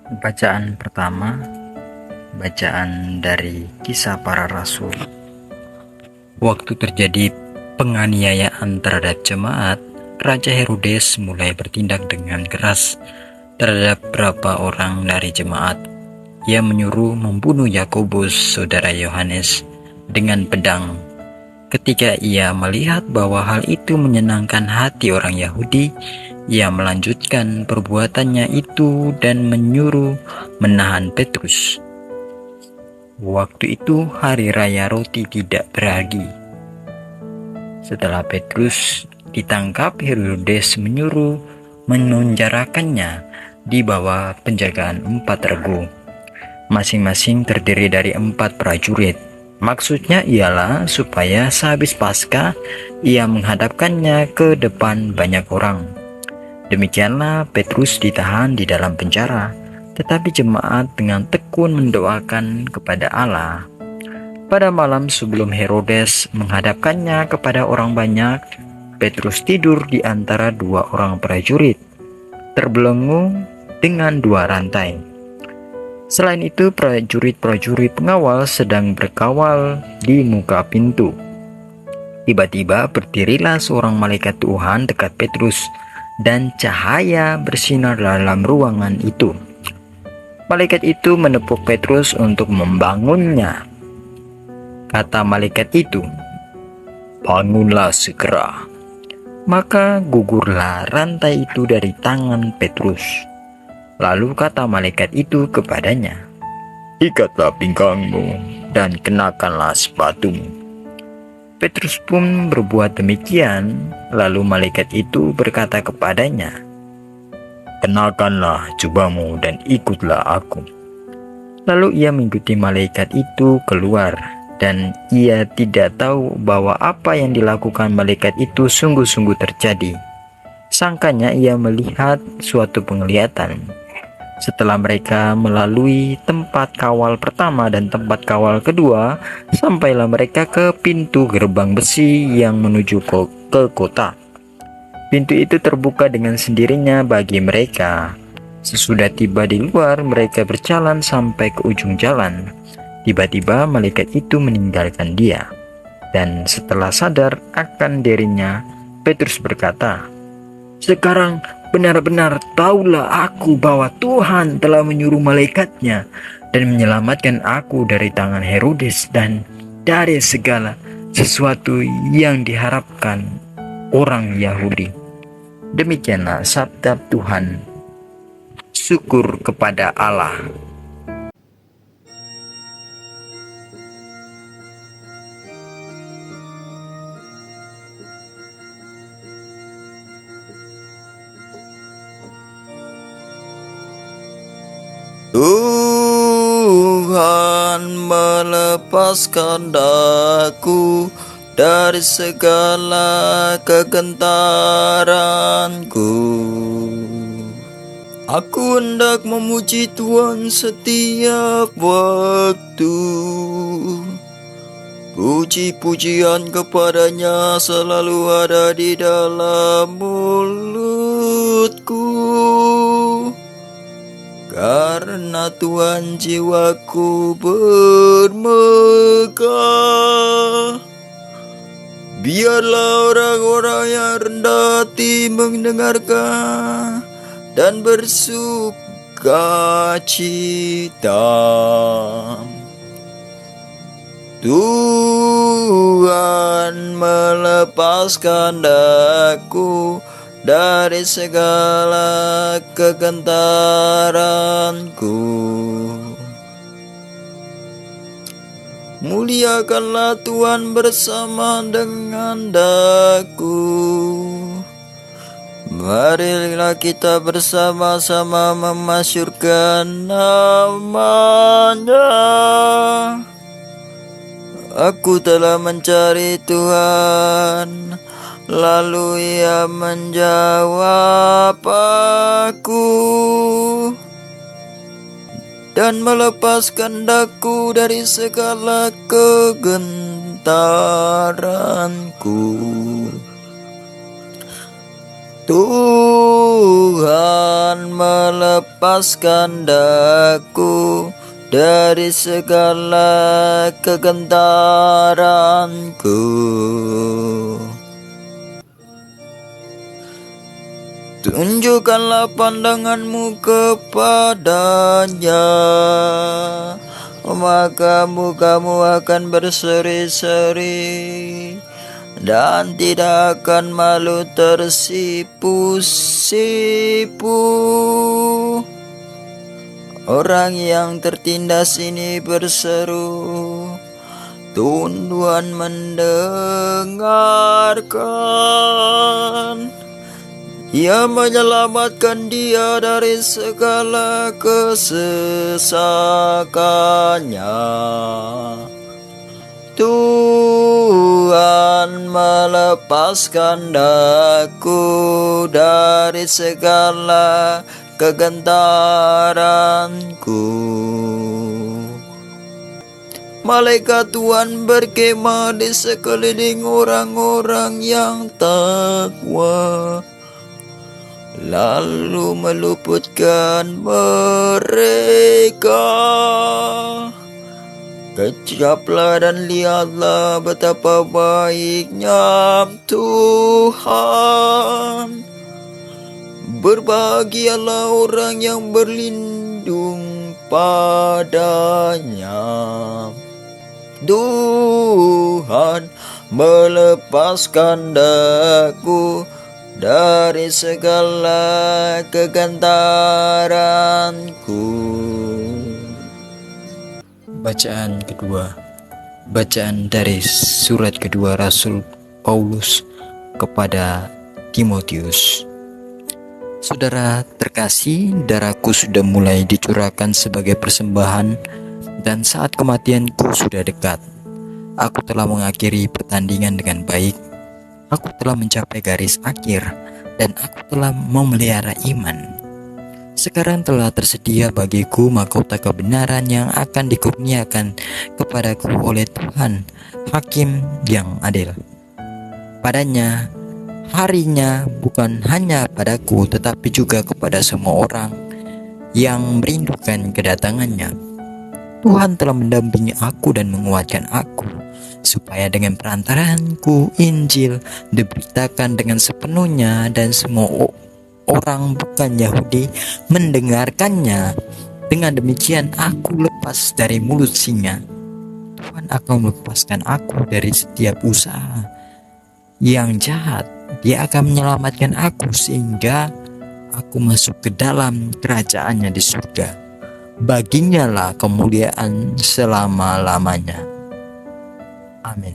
Bacaan pertama, bacaan dari Kisah Para Rasul. Waktu terjadi penganiayaan terhadap jemaat, Raja Herodes mulai bertindak dengan keras terhadap beberapa orang dari jemaat. Ia menyuruh membunuh Yakobus, saudara Yohanes, dengan pedang. Ketika ia melihat bahwa hal itu menyenangkan hati orang Yahudi, ia melanjutkan perbuatannya itu dan menyuruh menahan Petrus. Waktu itu hari raya roti tidak beragi. Setelah Petrus ditangkap, Herodes menyuruh memenjarakannya di bawah penjagaan 4 regu, masing-masing terdiri dari 4 prajurit. Maksudnya ialah supaya sehabis Paskah ia menghadapkannya ke depan banyak orang. Demikianlah Petrus ditahan di dalam penjara, tetapi jemaat dengan tekun mendoakan kepada Allah. Pada malam sebelum Herodes menghadapkannya kepada orang banyak, Petrus tidur di antara 2 orang prajurit, terbelenggu dengan 2 rantai. Selain itu, prajurit-prajurit pengawal sedang berkawal di muka pintu. Tiba-tiba berdirilah seorang malaikat Tuhan dekat Petrus, dan cahaya bersinar dalam ruangan itu. Malaikat itu menepuk Petrus untuk membangunnya. Kata malaikat itu, "Bangunlah segera." Maka gugurlah rantai itu dari tangan Petrus. Lalu kata malaikat itu kepadanya, "Ikatlah pinggangmu dan kenakanlah sepatumu." Petrus pun berbuat demikian. Lalu malaikat itu berkata kepadanya, "Kenakanlah jubahmu dan ikutlah aku." Lalu ia mengikuti malaikat itu keluar, dan ia tidak tahu bahwa apa yang dilakukan malaikat itu sungguh-sungguh terjadi. Sangkanya ia melihat suatu penglihatan. Setelah mereka melalui tempat kawal pertama dan tempat kawal kedua, sampailah mereka ke pintu gerbang besi yang menuju ke kota. Pintu itu terbuka dengan sendirinya bagi mereka. Sesudah tiba di luar, mereka berjalan sampai ke ujung jalan. Tiba-tiba malaikat itu meninggalkan dia. Dan setelah sadar akan dirinya, Petrus berkata, "Sekarang benar-benar tahulah aku bahwa Tuhan telah menyuruh malaikatnya dan menyelamatkan aku dari tangan Herodes dan dari segala sesuatu yang diharapkan orang Yahudi." Demikianlah sabda Tuhan. Syukur kepada Allah. Tuhan melepaskan daku dari segala kegentaranku. Aku hendak memuji Tuhan setiap waktu. Puji-pujian kepadanya selalu ada di dalam mulutku. Karena Tuhan jiwaku bermegah. Biarlah orang-orang yang rendah hati mendengarkan dan bersuka cita. Tuhan melepaskan daku dari segala kegentaranku. Muliakanlah Tuhan bersama dengan daku. Marilah kita bersama-sama memasyurkan nama-Nya. Aku telah mencari Tuhan, lalu Ia menjawab aku dan melepaskan daku dari segala kegentaranku. Tuhan melepaskan daku dari segala kegentaranku. Tunjukkanlah pandanganmu kepadanya, maka mukamu akan berseri-seri dan tidak akan malu tersipu-sipu. Orang yang tertindas ini berseru, Tuhan mendengarkan. Ia menyelamatkan dia dari segala kesesakannya. Tuhan melepaskan daku dari segala kegentaranku. Malaikat Tuhan berkemah di sekeliling orang-orang yang takwa, lalu meluputkan mereka. Kecaplah dan lihatlah betapa baiknya Tuhan. Berbahagialah orang yang berlindung padanya. Tuhan melepaskan daku dari segala kegentaranku. Bacaan kedua. Bacaan dari surat kedua Rasul Paulus kepada Timotius. Saudara terkasih, darahku sudah mulai dicurahkan sebagai persembahan, dan saat kematianku sudah dekat. Aku telah mengakhiri pertandingan dengan baik. Aku telah mencapai garis akhir, dan aku telah memelihara iman. Sekarang telah tersedia bagiku mahkota kebenaran yang akan dikurniakan kepadaku oleh Tuhan, Hakim yang adil. Padanya, harinya bukan hanya padaku, tetapi juga kepada semua orang yang merindukan kedatangannya. Tuhan telah mendampingi aku dan menguatkan aku, supaya dengan perantaranku Injil diberitakan dengan sepenuhnya, dan semua orang bukan Yahudi mendengarkannya. Dengan demikian aku lepas dari mulut singa. Tuhan akan melepaskan aku dari setiap usaha yang jahat. Dia akan menyelamatkan aku sehingga aku masuk ke dalam kerajaannya di surga. Baginya lah kemuliaan selama-lamanya. Amin.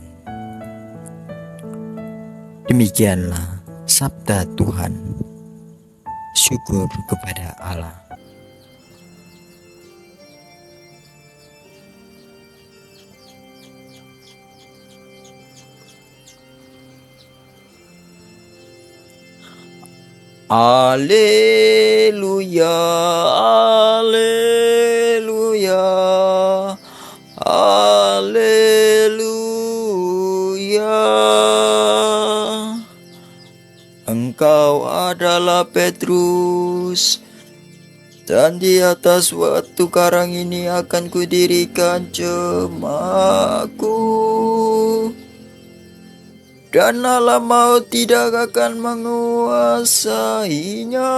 Demikianlah sabda Tuhan. Syukur kepada Allah. Haleluya, haleluya, haleluya. Engkau adalah Petrus, dan di atas batu karang ini akan kudirikan jemaatku, dan alam maut tidak akan menguasainya.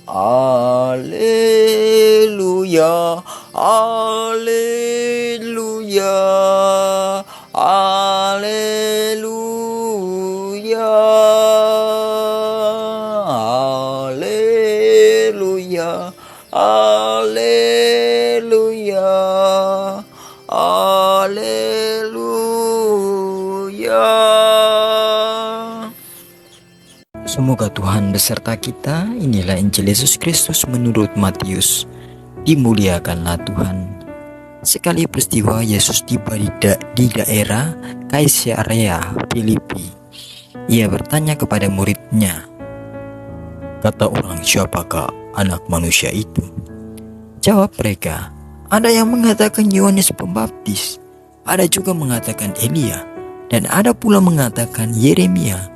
Haleluya, haleluya, haleluya, haleluya, haleluya, haleluya. Semoga Tuhan beserta kita. Inilah Injil Yesus Kristus menurut Matius. Dimuliakanlah Tuhan. Sekali peristiwa Yesus tiba di daerah Kaisarea Filipi. Ia bertanya kepada muridnya, "Kata orang, siapakah anak manusia itu?" Jawab mereka, "Ada yang mengatakan Yohanes Pembaptis, ada juga mengatakan Elia, dan ada pula mengatakan Yeremia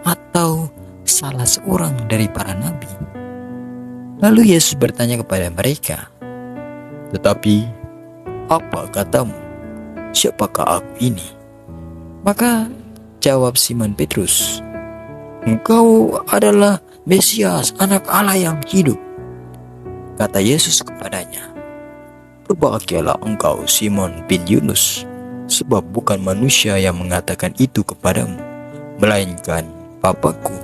atau salah seorang dari para nabi?" Lalu Yesus bertanya kepada mereka, "Tetapi apa katamu? Siapakah aku ini?" Maka jawab Simon Petrus, "Engkau adalah Mesias, Anak Allah yang hidup." Kata Yesus kepadanya, "Berbahagialah engkau Simon bin Yunus, sebab bukan manusia yang mengatakan itu kepadamu, melainkan Bapa-Ku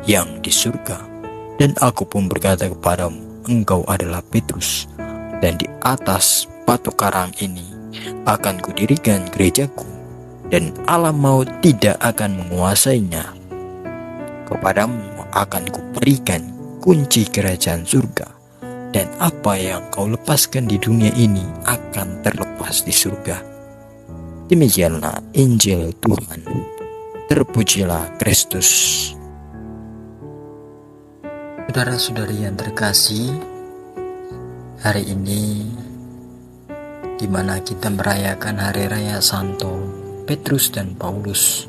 yang di surga. Dan aku pun berkata kepadamu, engkau adalah Petrus, dan di atas batu karang ini akan kudirikan gerejaku, dan alam maut tidak akan menguasainya. Kepadamu akan kuberikan kunci kerajaan surga, dan apa yang kau lepaskan di dunia ini akan terlepas di surga." Demikianlah Injil Tuhan. Terpujilah Kristus. Saudara-saudari yang terkasih, hari ini di mana kita merayakan Hari Raya Santo Petrus dan Paulus.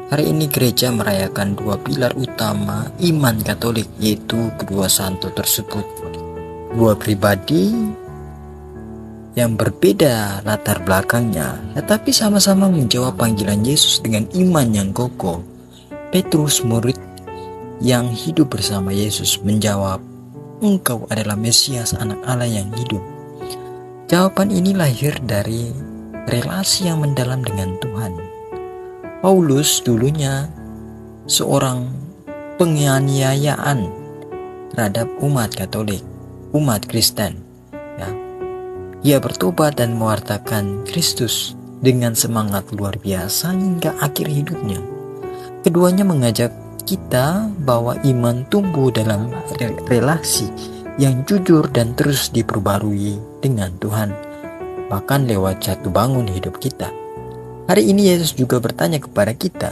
Hari ini gereja merayakan dua pilar utama iman Katolik, yaitu kedua santo tersebut. Dua pribadi yang berbeda latar belakangnya, tetapi sama-sama menjawab panggilan Yesus dengan iman yang kokoh. Petrus, murid yang hidup bersama Yesus, menjawab, "Engkau adalah Mesias, Anak Allah yang hidup." Jawaban ini lahir dari relasi yang mendalam dengan Tuhan. Paulus dulunya seorang penganiayaan terhadap umat Katolik, umat Kristen. Ia bertobat dan mewartakan Kristus dengan semangat luar biasa hingga akhir hidupnya. Keduanya mengajak kita bahwa iman tumbuh dalam relasi yang jujur dan terus diperbarui dengan Tuhan, bahkan lewat jatuh bangun hidup kita. Hari ini Yesus juga bertanya kepada kita,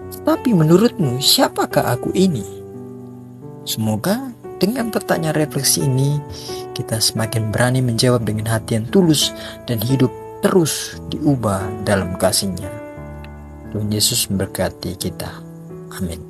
"Tetapi menurutmu siapakah aku ini?" Semoga dengan pertanyaan refleksi ini kita semakin berani menjawab dengan hati yang tulus dan hidup terus diubah dalam kasih-Nya. Tuhan Yesus memberkati kita. Amin.